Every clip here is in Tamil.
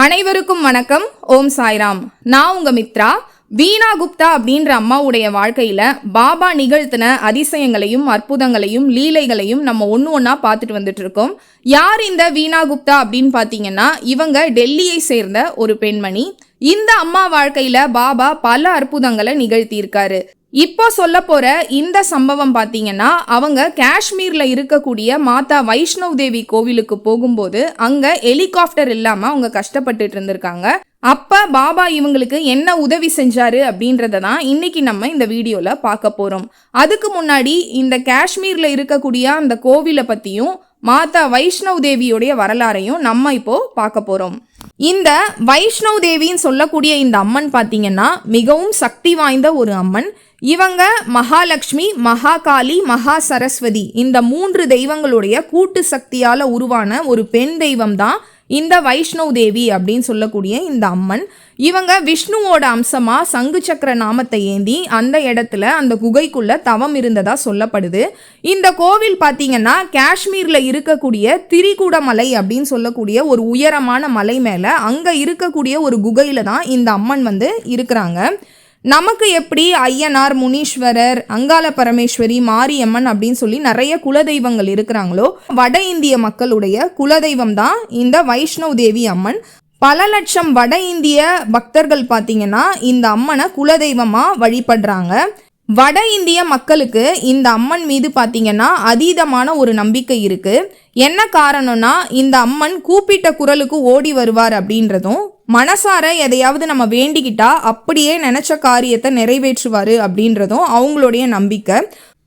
அனைவருக்கும் வணக்கம். ஓம் சாய்ராம். நான் உங்க மித்ரா. வீணா குப்தா அப்படின்ற அம்மாவுடைய வாழ்க்கையில பாபா நிகழ்த்தின அதிசயங்களையும் அற்புதங்களையும் லீலைகளையும் நம்ம ஒன்னா பார்த்துட்டு வந்துட்டு இருக்கோம். யார் இந்த வீணா குப்தா அப்படின்னு பாத்தீங்கன்னா, இவங்க டெல்லியை சேர்ந்த ஒரு பெண்மணி. இந்த அம்மா வாழ்க்கையில பாபா பல அற்புதங்களை நிகழ்த்தி இருக்காரு. இப்போ சொல்ல போற இந்த சம்பவம் பாத்தீங்கன்னா, அவங்க காஷ்மீர்ல இருக்கக்கூடிய மாதா வைஷ்ணவ் தேவி கோவிலுக்கு போகும்போது அங்க ஹெலிகாப்டர் இல்லாம அவங்க கஷ்டப்பட்டுட்டு இருந்திருக்காங்க. அப்ப பாபா இவங்களுக்கு என்ன உதவி செஞ்சாரு அப்படின்றத தான் இன்னைக்கு நம்ம இந்த வீடியோல பார்க்க போறோம். அதுக்கு முன்னாடி இந்த காஷ்மீர்ல இருக்கக்கூடிய அந்த கோவிலை பத்தியும் மாதா வைஷ்ணவ் தேவியோடைய வரலாறையும் நம்ம இப்போ பார்க்க போறோம். இந்த வைஷ்ணவ் தேவின்னு சொல்லக்கூடிய இந்த அம்மன் பாத்தீங்கன்னா மிகவும் சக்தி வாய்ந்த ஒரு அம்மன். இவங்க மகாலட்சுமி, மகாகாளி, மகா சரஸ்வதி இந்த 3 தெய்வங்களுடைய கூட்டு சக்தியால உருவான ஒரு பெண் தெய்வம் தான் இந்த வைஷ்ணவ் தேவி அப்படின்னு சொல்லக்கூடிய இந்த அம்மன். இவங்க விஷ்ணுவோட அம்சமா சங்கு சக்கர நாமத்தை ஏந்தி அந்த இடத்துல அந்த குகைக்குள்ள தவம் இருந்ததா சொல்லப்படுது. இந்த கோவில் பாத்தீங்கன்னா காஷ்மீர்ல இருக்கக்கூடிய திரிகுட மலை அப்படின்னு சொல்லக்கூடிய ஒரு உயரமான மலை மேல அங்க இருக்கக்கூடிய ஒரு குகையில தான் இந்த அம்மன் இருக்கிறாங்க. நமக்கு எப்படி ஐயனார், முனீஸ்வரர், அங்காள பரமேஸ்வரி, மாரியம்மன் அப்படின்னு சொல்லி நிறைய குலதெய்வங்கள் இருக்கிறாங்களோ, வட இந்திய மக்களுடைய குலதெய்வம் தான் இந்த வைஷ்ணவ் தேவி அம்மன். பல லட்சம் வட இந்திய பக்தர்கள் பார்த்தீங்கன்னா இந்த அம்மனை குலதெய்வமா வழிபடுறாங்க. வட இந்திய மக்களுக்கு இந்த அம்மன் மீது பார்த்தீங்கன்னா அதீதமான ஒரு நம்பிக்கை இருக்கு. என்ன காரணம்னா, இந்த அம்மன் கூப்பிட்ட குரலுக்கு ஓடி வருவார் அப்படின்றதும், மனசார எதையாவது நம்ம வேண்டிக்கிட்டா அப்படியே நினைச்ச காரியத்தை நிறைவேற்றுவாரு அப்படின்றதும் அவங்களுடைய நம்பிக்கை.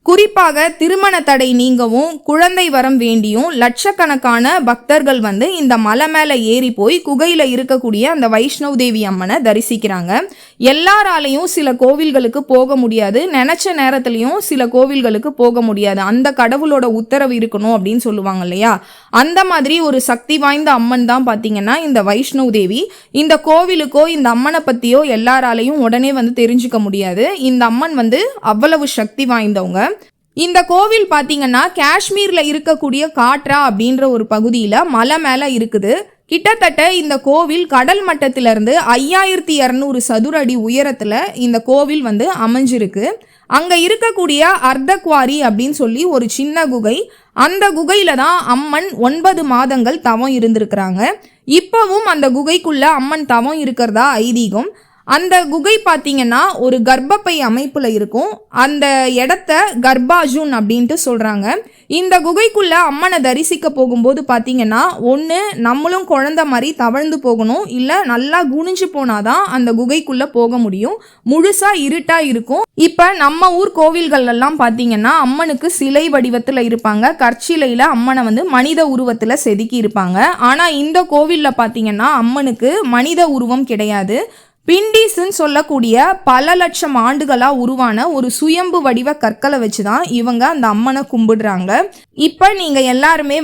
குறிப்பாக திருமண தடை நீங்கவும் குழந்தை வரம் வேண்டியும் லட்சக்கணக்கான பக்தர்கள் இந்த மலை மேலே ஏறி போய் குகையில் இருக்கக்கூடிய அந்த வைஷ்ணவ் தேவி அம்மனை தரிசிக்கிறாங்க. எல்லாராலையும் சில கோவில்களுக்கு போக முடியாது, நினைச்ச நேரத்துலையும் சில கோவில்களுக்கு போக முடியாது. அந்த கடவுளோட உத்தரவு இருக்கணும் அப்படின்னு சொல்லுவாங்க இல்லையா, அந்த மாதிரி ஒரு சக்தி வாய்ந்த அம்மன் தான் பார்த்தீங்கன்னா இந்த வைஷ்ணவ் தேவி. இந்த கோவிலுக்கோ இந்த அம்மனை பற்றியோ எல்லாராலையும் உடனே தெரிஞ்சுக்க முடியாது. இந்த அம்மன் அவ்வளவு சக்தி வாய்ந்தவங்க. இந்த கோவில் பார்த்தீங்கன்னா காஷ்மீர்ல இருக்கக்கூடிய காட்ரா அப்படின்ற ஒரு பகுதியில் மலை மேலே இருக்குது. கிட்டத்தட்ட இந்த கோவில் கடல் மட்டத்திலிருந்து 5200 சதுர அடி உயரத்தில் இந்த கோவில் அமைஞ்சிருக்கு. அங்கே இருக்கக்கூடிய அர்த்தக்வாரி அப்படின்னு சொல்லி ஒரு சின்ன குகை, அந்த குகையில தான் அம்மன் 9 மாதங்கள் தவம் இருந்திருக்கிறாங்க. இப்போவும் அந்த குகைக்குள்ள அம்மன் தவம் இருக்கிறதா ஐதீகம். அந்த குகை பார்த்தீங்கன்னா ஒரு கர்ப்பப்பை அமைப்புல இருக்கும். அந்த இடத்த கர்ப்பாஜூன் அப்படின்ட்டு சொல்றாங்க. இந்த குகைக்குள்ள அம்மனை தரிசிக்க போகும்போது பார்த்தீங்கன்னா, ஒன்று நம்மளும் குழந்தை மாதிரி தவழ்ந்து போகணும், இல்லை நல்லா குனிஞ்சு போனாதான் அந்த குகைக்குள்ள போக முடியும். முழுசா இருட்டா இருக்கும். இப்ப நம்ம ஊர் கோவில்கள் எல்லாம் பார்த்தீங்கன்னா அம்மனுக்கு சிலை வடிவத்தில் இருப்பாங்க. கற்சிலையில அம்மனை மனித உருவத்தில் செதுக்கி இருப்பாங்க. ஆனா இந்த கோவில்ல பார்த்தீங்கன்னா அம்மனுக்கு மனித உருவம் கிடையாது. பிண்டிஸ்ன்னு சொல்லக்கூடிய பல லட்சம் ஆண்டுகளா உருவான ஒரு சுயம்பு வடிவ கற்களை வச்சுதான் இவங்க அந்த அம்மனை கும்பிடுறாங்க. இப்ப நீங்க எல்லாருமே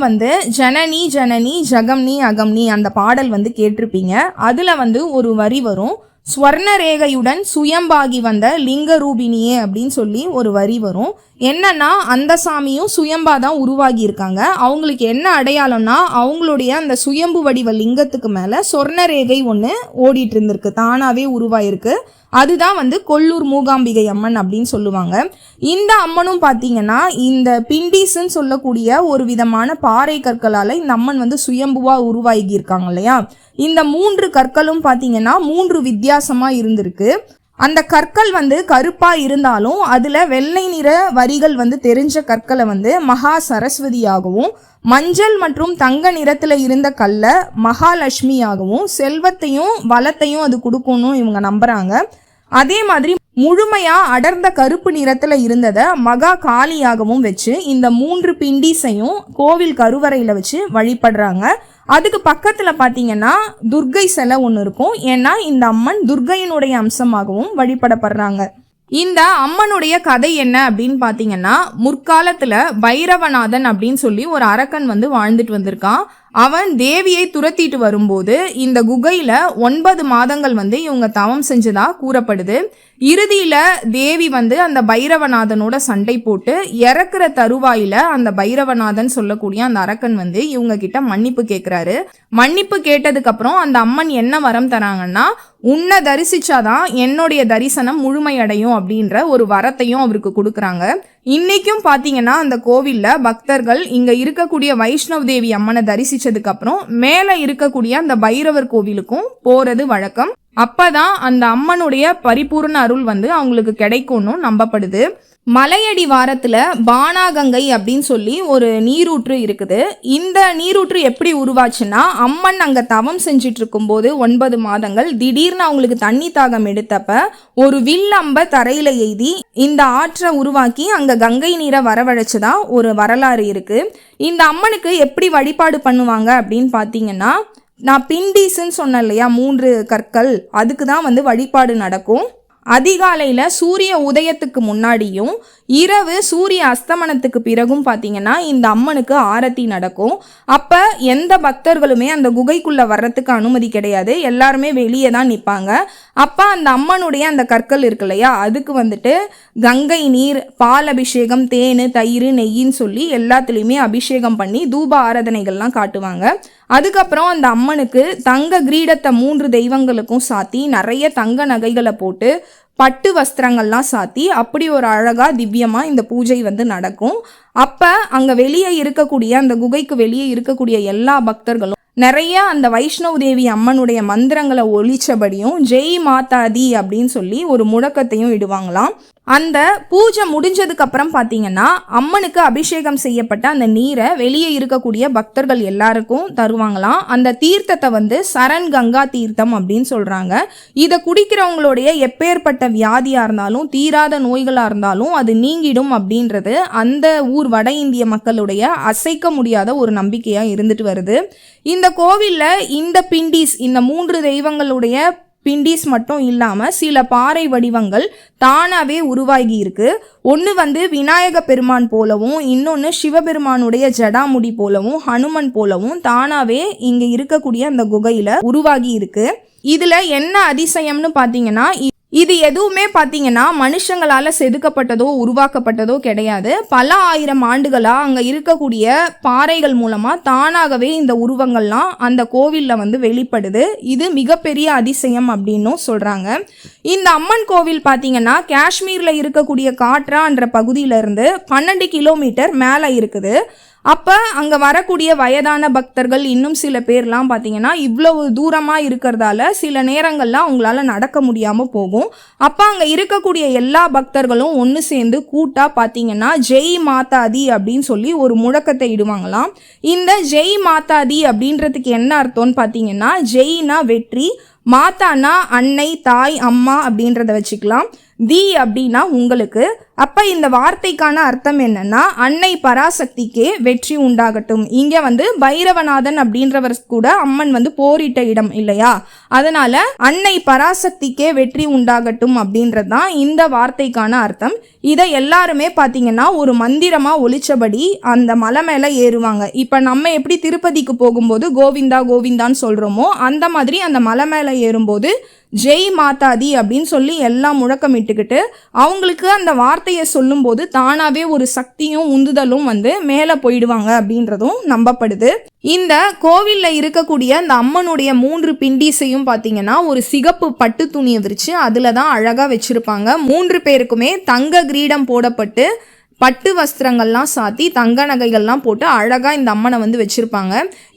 ஜனனி ஜனனி ஜகம்னி அகம்னி அந்த பாடல் கேட்டிருப்பீங்க. அதுல ஒரு வரி வரும், ஸ்வர்ண ரேகையுடன் சுயம்பாகி வந்த லிங்க ரூபினியே அப்படின்னு சொல்லி ஒரு வரி வரும். என்னன்னா, அந்த சாமியும் சுயம்பா தான் உருவாகி இருக்காங்க. அவங்களுக்கு என்ன அடையாளம்னா, அவங்களுடைய அந்த சுயம்பு வடிவ லிங்கத்துக்கு மேல சொர்ண ரேகை ஒன்று ஓடிட்டு இருந்திருக்கு, தானாவே உருவாயிருக்கு. அதுதான் கொல்லூர் மூகாம்பிகை அம்மன் அப்படின்னு சொல்லுவாங்க. இந்த அம்மனும் பார்த்தீங்கன்னா இந்த பிண்டிஸ்ன்னு சொல்லக்கூடிய ஒரு விதமான பாறை கற்களால் இந்த அம்மன் சுயம்புவா உருவாகி இருக்காங்க இல்லையா. இந்த 3 கற்களும் பார்த்தீங்கன்னா 3 வித்தியாசமா இருந்திருக்கு. அந்த கற்கள் கருப்பா இருந்தாலும் அதுல வெள்ளை நிற வரிகள் தெரிஞ்ச கற்களை மகா சரஸ்வதியாகவும், மஞ்சள் மற்றும் தங்க நிறத்துல இருந்த கல்ல மகாலட்சுமியாகவும், செல்வத்தையும் வளத்தையும் அது கொடுக்கணும் இவங்க நம்புறாங்க. அதே மாதிரி முழுமையா அடர்ந்த கருப்பு நிறத்துல இருந்ததை மகா காளியாகவும் வச்சு இந்த 3 பிண்டீஸையும் கோவில் கருவறையில வச்சு வழிபடுறாங்க. அதுக்கு பக்கத்துல பாத்தீங்கன்னா துர்கை சிலை ஒன்று இருக்கும். ஏன்னா இந்த அம்மன் துர்கையினுடைய அம்சமாகவும் வழிபடப்படுறாங்க. இந்த அம்மனுடைய கதை என்ன அப்படின்னு பார்த்தீங்கன்னா, முற்காலத்தில் பைரவநாதன் அப்படின்னு சொல்லி ஒரு அரக்கன் வாழ்ந்துட்டு வந்திருக்கான். அவன் தேவியை துரத்திட்டு வரும்போது இந்த குகையில 9 மாதங்கள் வந்து இவங்க தவம் செஞ்சதா கூறப்படுது. இறுதியில தேவி வந்து அந்த பைரவநாதனோட சண்டை போட்டு இறக்குற தருவாயில அந்த பைரவநாதன் சொல்லக்கூடிய அந்த அரக்கன் வந்து இவங்க கிட்ட மன்னிப்பு கேட்கிறாரு. மன்னிப்பு கேட்டதுக்கு அப்புறம் அந்த அம்மன் என்ன வரம் தராங்கன்னா, உன்னை தரிசிச்சாதான் என்னுடைய தரிசனம் முழுமையடையும் அப்படின்ற ஒரு வரத்தையும் அவருக்கு கொடுக்குறாங்க. இன்னைக்கும் பாத்தீங்கன்னா அந்த கோவில்ல பக்தர்கள் இங்க இருக்கக்கூடிய வைஷ்ணவ் தேவி அம்மனை தரிசிச்சதுக்கு அப்புறம் மேல இருக்கக்கூடிய அந்த பைரவர் கோவிலுக்கும் போறது வழக்கம். அப்பதான் அந்த அம்மனுடைய பரிபூர்ண அருள் வந்து அவங்களுக்கு கிடைக்கும்னு நம்பப்படுது. மலையடி வாரத்துல பானாகங்கை அப்படின்னு சொல்லி ஒரு நீரூற்று இருக்குது. இந்த நீரூற்று எப்படி உருவாச்சுன்னா, அம்மன் அங்க தவம் செஞ்சிட்டு இருக்கும் போது 9 மாதங்கள் திடீர்னு அவங்களுக்கு தண்ணி தாகம் எடுத்தப்ப ஒரு வில்லம்ப தரையில எய்தி இந்த ஆற்றை உருவாக்கி அங்க கங்கை நீரை வரவழைச்சதா ஒரு வரலாறு இருக்கு. இந்த அம்மனுக்கு எப்படி வழிபாடு பண்ணுவாங்க அப்படின்னு பாத்தீங்கன்னா, நான் பிண்டீஸ்ன்னு சொன்னேன் இல்லையா, 3 கற்கள், அதுக்கு தான் வந்து வழிபாடு நடக்கும். அதிகாலையில சூரிய உதயத்துக்கு முன்னாடியும் இரவு சூரிய அஸ்தமனத்துக்கு பிறகும் பார்த்தீங்கன்னா இந்த அம்மனுக்கு ஆரத்தி நடக்கும். அப்ப எந்த பக்தர்களுமே அந்த குகைக்குள்ள வர்றதுக்கு அனுமதி கிடையாது, எல்லாருமே வெளியே தான் நிற்பாங்க. அப்ப அந்த அம்மனுடைய அந்த கற்கள் இருக்கு இல்லையா, அதுக்கு வந்துட்டு கங்கை நீர், பால் அபிஷேகம், தேன், தயிர், நெய்யின்னு சொல்லி எல்லாத்துலேயுமே அபிஷேகம் பண்ணி தூப ஆராதனைகள்லாம் காட்டுவாங்க. அதுக்கப்புறம் அந்த அம்மனுக்கு தங்க கிரீடத்தை 3 தெய்வங்களுக்கும் சாத்தி நிறைய தங்க நகைகளை போட்டு பட்டு வஸ்திரங்கள்லாம் சாத்தி அப்படி ஒரு அழகா திவ்யமா இந்த பூஜை வந்து நடக்கும். அப்ப அங்க வெளியே இருக்கக்கூடிய அந்த குகைக்கு வெளியே இருக்கக்கூடிய எல்லா பக்தர்களும் நிறைய அந்த வைஷ்ணவ் தேவி அம்மனுடைய மந்திரங்களை ஒலிச்சபடியும் ஜெய் மாதாதி அப்படின்னு சொல்லி ஒரு முழக்கத்தையும் இடுவாங்களாம். அந்த பூஜை முடிஞ்சதுக்கு அப்புறம் பார்த்தீங்கன்னா அம்மனுக்கு அபிஷேகம் செய்யப்பட்ட அந்த நீரை வெளியே இருக்கக்கூடிய பக்தர்கள் எல்லாருக்கும் தருவாங்களாம். அந்த தீர்த்தத்தை வந்து சரண் கங்கா தீர்த்தம் அப்படின்னு சொல்றாங்க. இதை குடிக்கிறவங்களுடைய எப்பேற்பட்ட வியாதியா இருந்தாலும் தீராத நோய்களா இருந்தாலும் அது நீங்கிடும் அப்படின்றது அந்த ஊர் வட இந்திய மக்களுடைய அசைக்க முடியாத ஒரு நம்பிக்கையா இருந்துட்டு வருது. இந்த கோவில்ல இந்த பிண்டீஸ், இந்த 3 தெய்வங்களுடைய பிண்டீஸ் மட்டும் இல்லாம சில பாறை வடிவங்கள் தானாவே உருவாகி இருக்கு. ஒன்று வந்து விநாயக பெருமான் போலவும், இன்னொன்று சிவபெருமானுடைய ஜடாமுடி போலவும், ஹனுமன் போலவும் தானாவே இங்க இருக்கக்கூடிய அந்த குகையில உருவாகி இருக்கு. இதுல என்ன அதிசயம்னு பாத்தீங்கன்னா, இது எதுவுமே பார்த்தீங்கன்னா மனுஷங்களால் செதுக்கப்பட்டதோ உருவாக்கப்பட்டதோ கிடையாது. பல ஆயிரம் ஆண்டுகளா அங்கே இருக்கக்கூடிய பாறைகள் மூலமாக தானாகவே இந்த உருவங்கள்லாம் அந்த கோவிலில் வந்து வெளிப்படுது. இது மிகப்பெரிய அதிசயம் அப்படின்னும் சொல்கிறாங்க. இந்த அம்மன் கோவில் பார்த்தீங்கன்னா காஷ்மீரில் இருக்கக்கூடிய காட்ரான்ற பகுதியிலிருந்து 12 கிலோமீட்டர் மேலே இருக்குது. அப்போ அங்கே வரக்கூடிய வயதான பக்தர்கள் இன்னும் சில பேர்லாம் பார்த்தீங்கன்னா இவ்வளவு தூரமாக இருக்கிறதால சில நேரங்களில் அவங்களால நடக்க முடியாமல் போகும். அப்போ அங்கே இருக்கக்கூடிய எல்லா பக்தர்களும் ஒன்று சேர்ந்து கூட்டாக பார்த்தீங்கன்னா ஜெய் மாதாதி அப்படின்னு சொல்லி ஒரு முழக்கத்தை இடுவாங்களாம். இந்த ஜெய் மாதாதி அப்படின்றதுக்கு என்ன அர்த்தம்னு பார்த்தீங்கன்னா, ஜெய்னா வெற்றி, மாதானா அன்னை, தாய், அம்மா அப்படின்றத வச்சுக்கலாம், தி அப்படின்னா உங்களுக்கு. அப்ப இந்த வார்த்தைக்கான அர்த்தம் என்னன்னா, அன்னை பராசக்திக்கே வெற்றி உண்டாகட்டும். இங்க வந்து பைரவநாதன் அப்படின்றவர் கூட அம்மன் வந்து போரிட்ட இடம் இல்லையா, அதனால அன்னை பராசக்திக்கே வெற்றி உண்டாகட்டும் அப்படின்றதுதான் இந்த வார்த்தைக்கான அர்த்தம். இதை எல்லாருமே பாத்தீங்கன்னா ஒரு மந்திரமா ஒலிச்சபடி அந்த மலை மேல ஏறுவாங்க. இப்ப நம்ம எப்படி திருப்பதிக்கு போகும்போது கோவிந்தா கோவிந்தான்னு சொல்றோமோ அந்த மாதிரி அந்த மலை மேல ஏறும்போது ஜெய் மாதாதி அப்படின்னு சொல்லி எல்லாம் முழக்கமிட்டுக்கிட்டு அவங்களுக்கு அந்த வார்த்தையை சொல்லும்போது தானாவே ஒரு சக்தியும் உந்துதலும் வந்து மேலே போயிடுவாங்க அப்படின்றதும் நம்பப்படுது. இந்த கோவில்ல இருக்கக்கூடிய அந்த அம்மனுடைய 3 பிண்டீஸையும் பார்த்தீங்கன்னா ஒரு சிகப்பு பட்டு துணியை விரிச்சு அதில் தான் அழகாக வச்சிருப்பாங்க. 3 பேருக்குமே தங்க கிரீடம் போடப்பட்டு பட்டு வஸ்திரங்கள்லாம் சாத்தி தங்க நகைகள்லாம் போட்டு அழகாக இந்த அம்மனை வந்து வச்சுருப்பாங்க.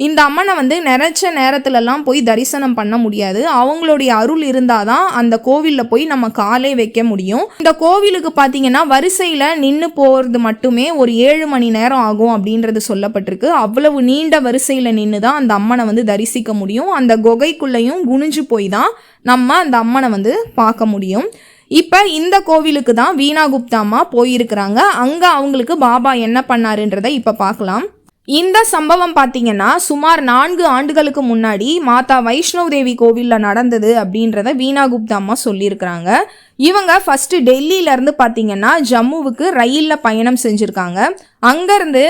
இந்த அம்மனை வந்து நினைச்ச நேரத்துலலாம் போய் தரிசனம் பண்ண முடியாது. அவங்களுடைய அருள் இருந்தால் தான் அந்த கோவிலில் போய் நம்ம காலே வைக்க முடியும். இந்த கோவிலுக்கு பார்த்தீங்கன்னா வரிசையில் நின்று போகிறது மட்டுமே ஒரு 7 மணி நேரம் ஆகும் அப்படின்றது சொல்லப்பட்டிருக்கு. அவ்வளவு நீண்ட வரிசையில் நின்று தான் அந்த அம்மனை வந்து தரிசிக்க முடியும். அந்த குகைக்குள்ளேயும் குனிஞ்சு போய் தான் நம்ம அந்த அம்மனை வந்து பார்க்க முடியும். இப்போ இந்த கோவிலுக்கு தான் வீணா குப்தா அம்மா போயிருக்கிறாங்க. அங்கே அவங்களுக்கு பாபா என்ன பண்ணாருன்றதை இப்போ பார்க்கலாம். இந்த சம்பவம் பார்த்தீங்கன்னா சுமார் 4 ஆண்டுகளுக்கு முன்னாடி மாதா வைஷ்ணவ் தேவி கோவிலில் நடந்தது அப்படின்றத வீணா குப்தா அம்மா சொல்லியிருக்கிறாங்க. இவங்க ஃபஸ்ட்டு டெல்லியிலேருந்து பார்த்தீங்கன்னா ஜம்முவுக்கு ரயிலில் பயணம் செஞ்சுருக்காங்க. அங்கேருந்து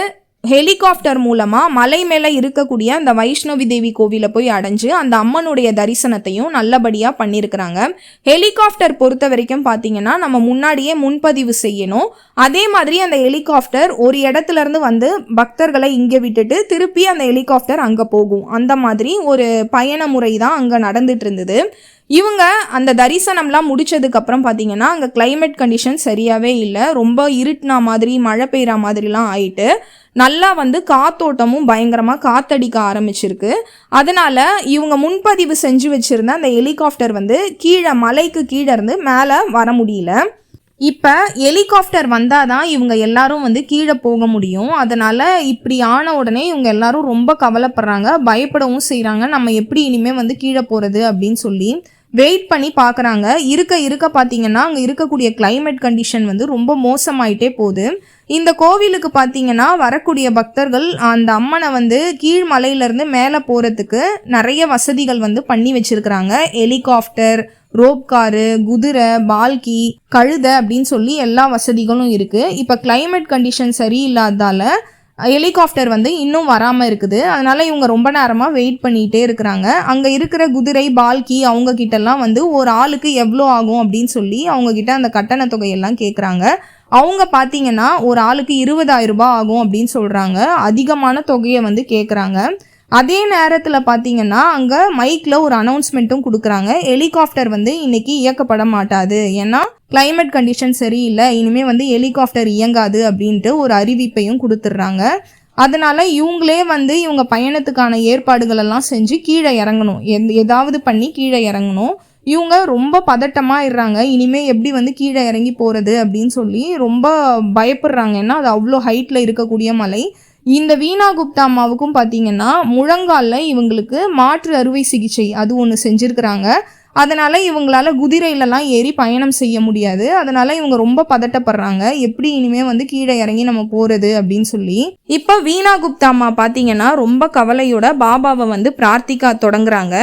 ஹெலிகாப்டர் மூலமாக மலை மேலே இருக்கக்கூடிய அந்த வைஷ்ணவி தேவி கோவிலை போய் அடைஞ்சு அந்த அம்மனுடைய தரிசனத்தையும் நல்லபடியாக பண்ணியிருக்கிறாங்க. ஹெலிகாப்டர் பொறுத்த வரைக்கும் பார்த்தீங்கன்னா நம்ம முன்னாடியே முன்பதிவு செய்யணும். அதே மாதிரி அந்த ஹெலிகாப்டர் ஒரு இடத்துல இருந்து வந்து பக்தர்களை இங்கே விட்டுட்டு திருப்பி அந்த ஹெலிகாப்டர் அங்கே போகும். அந்த மாதிரி ஒரு பயண முறை தான் அங்கே நடந்துட்டு இருந்தது. இவங்க அந்த தரிசனம்லாம் முடிச்சதுக்கப்புறம் பார்த்தீங்கன்னா அங்கே கிளைமேட் கண்டிஷன் சரியாகவே இல்லை. ரொம்ப இருட்டினா மாதிரி மழை பெய்கிற மாதிரிலாம் ஆயிட்டு நல்லா வந்து காத்தோட்டமும் பயங்கரமாக காத்தடிக்க ஆரம்பிச்சிருக்கு. அதனால் இவங்க முன்பதிவு செஞ்சு வச்சுருந்த அந்த ஹெலிகாப்டர் வந்து கீழே மலைக்கு கீழே இருந்து மேலே வர முடியல. இப்போ ஹெலிகாப்டர் வந்தால் தான் இவங்க எல்லாரும் வந்து கீழே போக முடியும். அதனால் இப்படி ஆன உடனே இவங்க எல்லாரும் ரொம்ப கவலைப்படுறாங்க, பயப்படவும் செய்கிறாங்க. நம்ம எப்படி இனிமேல் வந்து கீழே போகிறது அப்படின்னு சொல்லி வெயிட் பண்ணி பார்க்குறாங்க. இருக்க பார்த்தீங்கன்னா அங்கே இருக்கக்கூடிய கிளைமேட் கண்டிஷன் வந்து ரொம்ப மோசமாயிட்டே போகுது. இந்த கோவிலுக்கு பார்த்தீங்கன்னா வரக்கூடிய பக்தர்கள் அந்த அம்மனை வந்து கீழ் மலையிலேருந்து மேலே போகிறதுக்கு நிறைய வசதிகள் வந்து பண்ணி வச்சுருக்கிறாங்க. ஹெலிகாப்டர், ரோப் காரு, குதிரை, பால்கி, கழுதை அப்படின்னு சொல்லி எல்லா வசதிகளும் இருக்குது. இப்போ கிளைமேட் கண்டிஷன் சரியில்லாதால ஹெலிகாப்டர் வந்து இன்னும் வராமல் இருக்குது. அதனால் இவங்க ரொம்ப நேரமாக வெயிட் பண்ணிகிட்டே இருக்கிறாங்க. அங்கே இருக்கிற குதிரை, பால்கி அவங்க கிட்டலாம் வந்து ஒரு ஆளுக்கு எவ்வளோ ஆகும் அப்படின்னு சொல்லி அவங்கக்கிட்ட அந்த கட்டண தொகையெல்லாம் கேட்குறாங்க. அவங்க பார்த்தீங்கன்னா ஒரு ஆளுக்கு 20,000 ரூபாய் ஆகும் அப்படின்னு சொல்கிறாங்க. அதிகமான தொகையை வந்து கேட்குறாங்க. அதே நேரத்தில் பார்த்தீங்கன்னா அங்கே மைக்கில் ஒரு அனௌன்ஸ்மெண்ட்டும் கொடுக்குறாங்க. ஹெலிகாப்டர் வந்து இன்னைக்கு இயக்கப்பட மாட்டாது, ஏன்னா கிளைமேட் கண்டிஷன் சரியில்லை, இனிமேல் வந்து ஹெலிகாப்டர் இயங்காது அப்படின்ட்டு ஒரு அறிவிப்பையும் கொடுத்துட்றாங்க. அதனால் இவங்களே வந்து இவங்க பயணத்துக்கான ஏற்பாடுகள் எல்லாம் செஞ்சு கீழே இறங்கணும், ஏதாவது பண்ணி கீழே இறங்கணும். இவங்க ரொம்ப பதட்டமாகிடுறாங்க. இனிமேல் எப்படி வந்து கீழே இறங்கி போகிறது அப்படின்னு சொல்லி ரொம்ப பயப்படுறாங்க. ஏன்னா அது அவ்வளோ ஹைட்டில் இருக்கக்கூடிய மலை. இந்த வீணா குப்தா அம்மாவுக்கும் பார்த்தீங்கன்னா முழங்காலில் இவங்களுக்கு மாற்று அறுவை சிகிச்சை அது ஒன்று செஞ்சுருக்கிறாங்க. அதனால் இவங்களால குதிரையிலலாம் ஏறி பயணம் செய்ய முடியாது. அதனால் இவங்க ரொம்ப பதட்டப்படுறாங்க, எப்படி இனிமேல் வந்து கீழே இறங்கி நம்ம போகிறது அப்படின்னு சொல்லி. இப்போ வீணா குப்தா அம்மா பார்த்தீங்கன்னா ரொம்ப கவலையோட பாபாவை வந்து பிரார்த்திக்க தொடங்குறாங்க.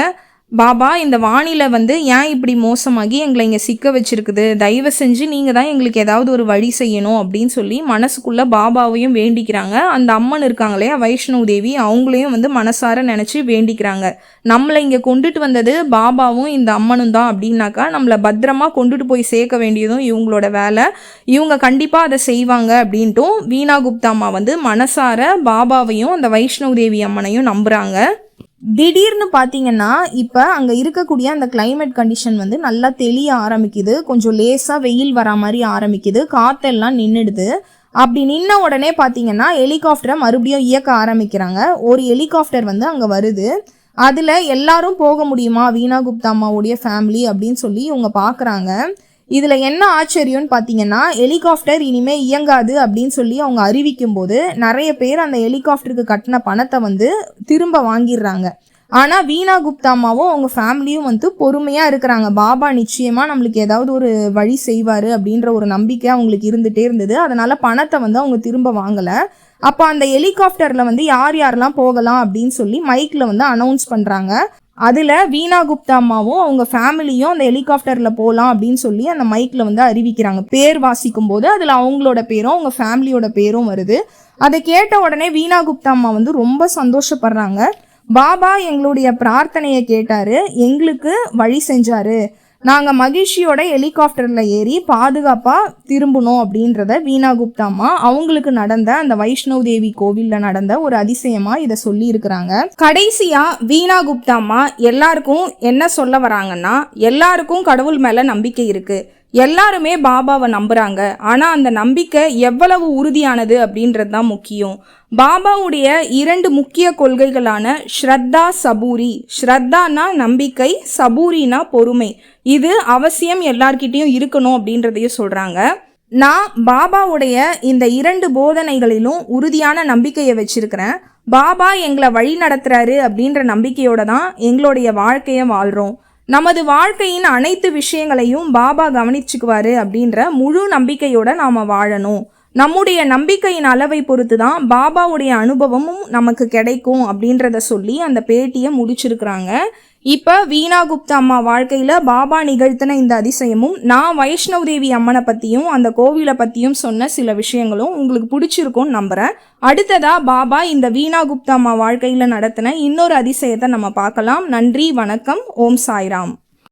பாபா, இந்த வானிலை வந்து ஏன் இப்படி மோசமாகி எங்களை இங்கே சிக்க வச்சிருக்குது, தயவு செஞ்சு நீங்கள் தான் எங்களுக்கு ஏதாவது ஒரு வழி செய்யணும் அப்படின்னு சொல்லி மனசுக்குள்ளே பாபாவையும் வேண்டிக்கிறாங்க. அந்த அம்மன் இருக்காங்களே வைஷ்ணவி தேவி, அவங்களையும் வந்து மனசார நினச்சி வேண்டிக்கிறாங்க. நம்மளை இங்கே கொண்டுட்டு வந்தது பாபாவும் இந்த அம்மனும் தான் அப்படின்னாக்கா நம்மளை பத்திரமா கொண்டுட்டு போய் சேர்க்க வேண்டியதும் இவங்களோட வேலை. இவங்க கண்டிப்பாக அதை செய்வாங்க அப்படின்ட்டும் வீணா குப்தா அம்மா வந்து மனசார பாபாவையும் அந்த வைஷ்ணவி தேவி அம்மனையும் நம்புகிறாங்க. திடீர்னு பார்த்தீங்கன்னா இப்போ அங்கே இருக்கக்கூடிய அந்த கிளைமேட் கண்டிஷன் வந்து நல்லா தெளிய ஆரம்பிக்குது. கொஞ்சம் லேசாக வெயில் வரா மாதிரி ஆரம்பிக்குது, காற்றெல்லாம் நின்றுடுது. அப்படி நின்ன உடனே பார்த்தீங்கன்னா ஹெலிகாப்டரை மறுபடியும் இயக்க ஆரம்பிக்கிறாங்க. ஒரு ஹெலிகாப்டர் வந்து அங்கே வருது. அதில் எல்லாரும் போக முடியுமா வீணா குப்தா அம்மாவுடைய ஃபேமிலி அப்படின்னு சொல்லி இவங்க பார்க்குறாங்க. இதில் என்ன ஆச்சரியம்னு பார்த்தீங்கன்னா ஹெலிகாப்டர் இனிமேல் இயங்காது அப்படின்னு சொல்லி அவங்க அறிவிக்கும் போது நிறைய பேர் அந்த ஹெலிகாப்டருக்கு கட்டின பணத்தை வந்து திரும்ப வாங்கிடுறாங்க. ஆனால் வீணா குப்தா அம்மாவும் அவங்க ஃபேமிலியும் வந்து பொறுமையாக இருக்கிறாங்க. பாபா நிச்சயமாக நம்மளுக்கு ஏதாவது ஒரு வழி செய்வார் அப்படின்ற ஒரு நம்பிக்கை அவங்களுக்கு இருந்துகிட்டே இருந்தது. அதனால் பணத்தை வந்து அவங்க திரும்ப வாங்கலை. அப்போ அந்த ஹெலிகாப்டரில் வந்து யார் யாரெல்லாம் போகலாம் அப்படின்னு சொல்லி மைக்கில் வந்து அனௌன்ஸ் பண்ணுறாங்க. அதில் வீணா குப்தா அம்மாவும் அவங்க ஃபேமிலியும் அந்த ஹெலிகாப்டரில் போகலாம் அப்படின்னு சொல்லி அந்த மைக்கில் வந்து அறிவிக்கிறாங்க. பேர் வாசிக்கும் போது அதில் அவங்களோட பேரும் அவங்க ஃபேமிலியோட பேரும் வருது. அதை கேட்ட உடனே வீணா குப்தா அம்மா வந்து ரொம்ப சந்தோஷப்படுறாங்க. பாபா எங்களுடைய பிரார்த்தனையை கேட்டார், எங்களுக்கு வழி செஞ்சார், நாங்கள் மகிழ்ச்சியோட ஹெலிகாப்டரில் ஏறி பாதுகாப்பாக திரும்பணும் அப்படின்றத வீணா குப்தா அம்மா அவங்களுக்கு நடந்த அந்த வைஷ்ணவி தேவி கோவிலில் நடந்த ஒரு அதிசயமாக இதை சொல்லி இருக்கிறாங்க. கடைசியாக வீணா குப்தா அம்மா எல்லாருக்கும் என்ன சொல்ல வராங்கன்னா, எல்லாருக்கும் கடவுள் மேலே நம்பிக்கை இருக்குது, எல்லாருமே பாபாவை நம்புகிறாங்க. ஆனால் அந்த நம்பிக்கை எவ்வளவு உறுதியானது அப்படின்றது தான் முக்கியம். பாபாவுடைய 2 முக்கிய கொள்கைகளான ஸ்ரத்தா, சபூரி. ஸ்ரத்தானா நம்பிக்கை, சபூரினா பொறுமை. இது அவசியம் எல்லார்கிட்டையும் இருக்கணும் அப்படின்றதையும் சொல்கிறாங்க. நான் பாபாவுடைய இந்த 2 போதனைகளிலும் உறுதியான நம்பிக்கையை வச்சிருக்கிறேன். பாபா எங்களை வழி நடத்துறாரு அப்படின்ற நம்பிக்கையோட தான் எங்களுடைய வாழ்க்கையை வாழ்கிறோம். நமது வாழ்க்கையின் அனைத்து விஷயங்களையும் பாபா கவனிச்சுக்குவாரு அப்படின்ற முழு நம்பிக்கையோட நாம் வாழணும். நம்முடைய நம்பிக்கையின் அளவை பொறுத்து தான் பாபாவுடைய அனுபவமும் நமக்கு கிடைக்கும் அப்படின்றத சொல்லி அந்த பேட்டியை முடிச்சிருக்கிறாங்க. இப்போ வீணா குப்தா அம்மா வாழ்க்கையில் பாபா நிகழ்த்தின இந்த அதிசயமும் நான் வைஷ்ணவ் தேவி அம்மனை பற்றியும் அந்த கோவிலை பற்றியும் சொன்ன சில விஷயங்களும் உங்களுக்கு பிடிச்சிருக்கும்னு நம்புகிறேன். அடுத்ததாக பாபா இந்த வீணா குப்தா அம்மா வாழ்க்கையில் நடத்தின இன்னொரு அதிசயத்தை நம்ம பார்க்கலாம். நன்றி, வணக்கம், ஓம் சாய்ராம்.